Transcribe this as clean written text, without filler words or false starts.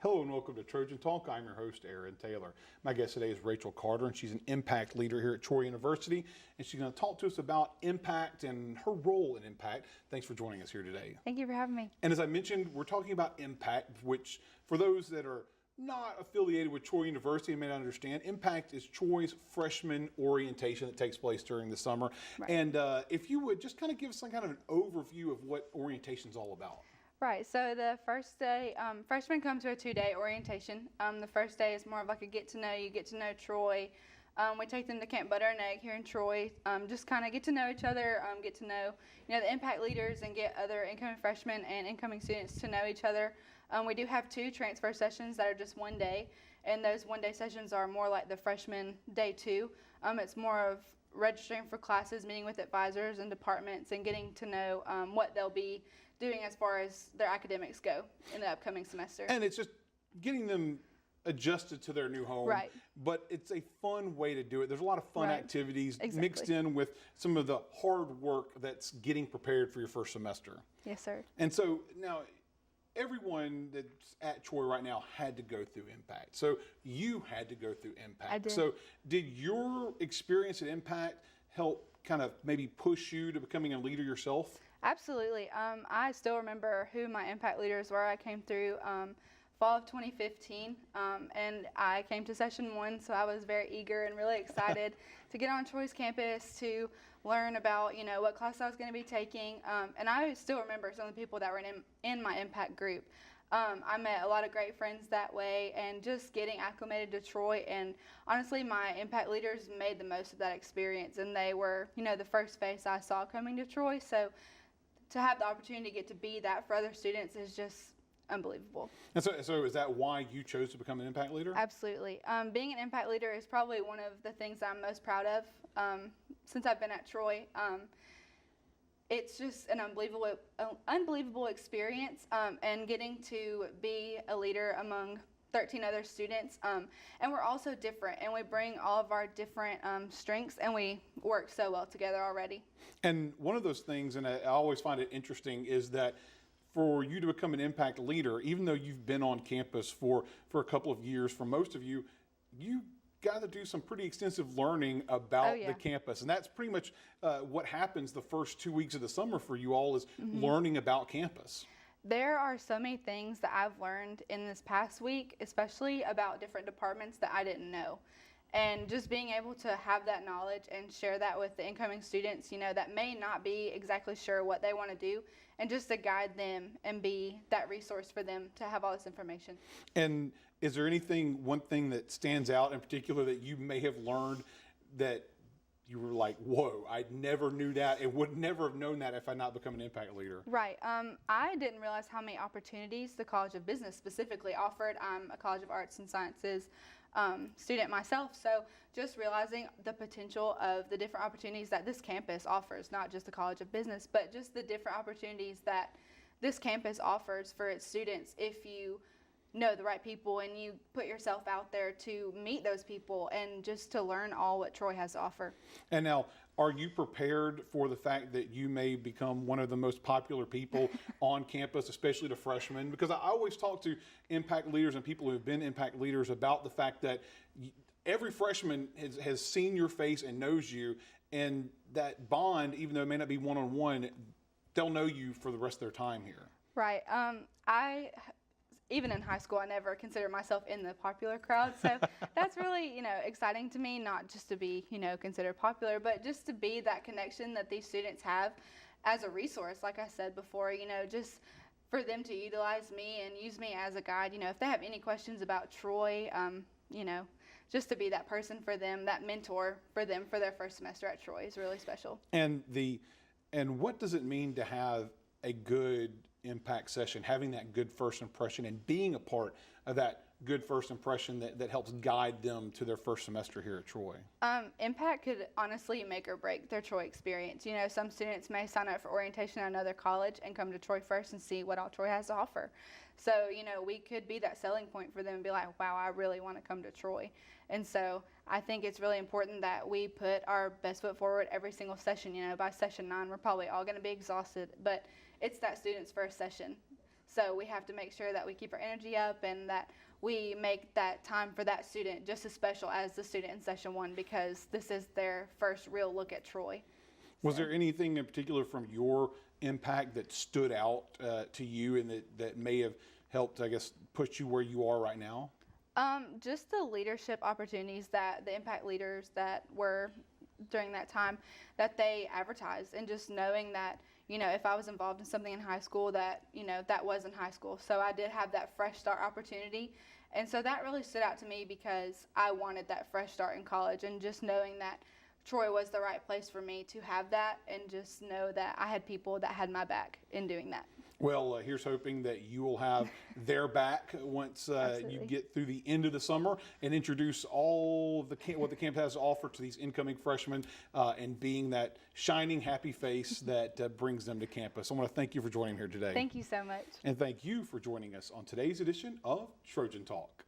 Hello and welcome to Trojan Talk. I'm your host, Aaron Taylor. My guest today is Rachel Carter, and she's an impact leader here at Troy University, and she's going to talk to us about impact and her role in impact. Thanks for joining us here today. Thank you for having me. And as I mentioned, we're talking about impact, which for those that are not affiliated with Troy University and may not understand, Impact is Troy's freshman orientation that takes place during the summer. Right. And if you would just kind of give us some kind of an overview of what orientation is all about. Right, so the first day, freshmen come to a 2-day orientation. The first day is more of like a get to know you, get to know Troy. We take them to Camp Butter and Egg here in Troy, just kind of get to know each other, get to know, the impact leaders and get other incoming freshmen and incoming students to know each other. We do have 2 transfer sessions that are just 1 day, and those 1-day sessions are more like the freshman day 2. It's more of registering for classes, meeting with advisors and departments, and getting to know what they'll be doing as far as their academics go in the upcoming semester. And it's just getting them adjusted to their new home. Right. But it's a fun way to do it. There's a lot of fun Right. activities Exactly. mixed in with some of the hard work that's getting prepared for your first semester. Yes, sir. And so now everyone that's at Troy right now had to go through Impact. So you had to go through Impact. I did. So did your experience at Impact help kind of maybe push you to becoming a leader yourself? Absolutely. I still remember who my impact leaders were. I came through fall of 2015, and I came to session 1, so I was very eager and really excited to get on Troy's campus to learn about, what class I was going to be taking. And I still remember some of the people that were in my impact group. I met a lot of great friends that way, and just getting acclimated to Troy. And honestly, my impact leaders made the most of that experience, and they were, the first face I saw coming to Troy. So to have the opportunity to get to be that for other students is just unbelievable. And so is that why you chose to become an impact leader? Absolutely. Being an impact leader is probably one of the things I'm most proud of since I've been at Troy. It's just an unbelievable experience, and getting to be a leader among 13 other students. And we're also different, and we bring all of our different strengths, and we work so well together already. And one of those things, and I always find it interesting, is that for you to become an impact leader, even though you've been on campus for a couple of years, for most of you, you got to do some pretty extensive learning about the campus. And that's pretty much what happens the first 2 weeks of the summer for you all, is learning about campus. There are so many things that I've learned in this past week, especially about different departments that I didn't know. And just being able to have that knowledge and share that with the incoming students, that may not be exactly sure what they want to do, and just to guide them and be that resource for them to have all this information. And is there one thing that stands out in particular that you may have learned that you were like, whoa, I never knew that, and would never have known that if I not become an impact leader? Right. I didn't realize how many opportunities the College of Business specifically offered. I'm a College of Arts and Sciences student myself, so just realizing the potential of the different opportunities that this campus offers, not just the College of Business, but just the different opportunities that this campus offers for its students if you know the right people and you put yourself out there to meet those people and just to learn all what Troy has to offer. And now, are you prepared for the fact that you may become one of the most popular people on campus, especially to freshmen? Because I always talk to impact leaders and people who have been impact leaders about the fact that every freshman has seen your face and knows you, and that bond, even though it may not be one-on-one, they'll know you for the rest of their time here. Right. Even in high school, I never considered myself in the popular crowd. So that's really, exciting to me, not just to be, considered popular, but just to be that connection that these students have as a resource. Like I said before, just for them to utilize me and use me as a guide, if they have any questions about Troy, just to be that person for them, that mentor for them for their first semester at Troy is really special. And what does it mean to have a good impact session, having that good first impression and being a part of that good first impression that helps guide them to their first semester here at Troy? Impact could honestly make or break their Troy experience. Some students may sign up for orientation at another college and come to Troy first and see what all Troy has to offer. So, we could be that selling point for them and be like, wow, I really want to come to Troy. And so I think it's really important that we put our best foot forward every single session. By session 9, we're probably all going to be exhausted, but it's that student's first session. So we have to make sure that we keep our energy up and that we make that time for that student just as special as the student in session 1, because this is their first real look at Troy. Was there anything in particular from your impact that stood out to you and that may have helped, I guess, push you where you are right now? Just the leadership opportunities that the impact leaders that were during that time that they advertised, and just knowing that, you know, if I was involved in something in high school that, you know, that was in high school. So I did have that fresh start opportunity. And so that really stood out to me because I wanted that fresh start in college, and just knowing that Troy was the right place for me to have that, and just know that I had people that had my back in doing that. Well, here's hoping that you will have their back once you get through the end of the summer and introduce all of what the camp has to offer to these incoming freshmen, and being that shining, happy face that brings them to campus. I want to thank you for joining here today. Thank you so much. And thank you for joining us on today's edition of Trojan Talk.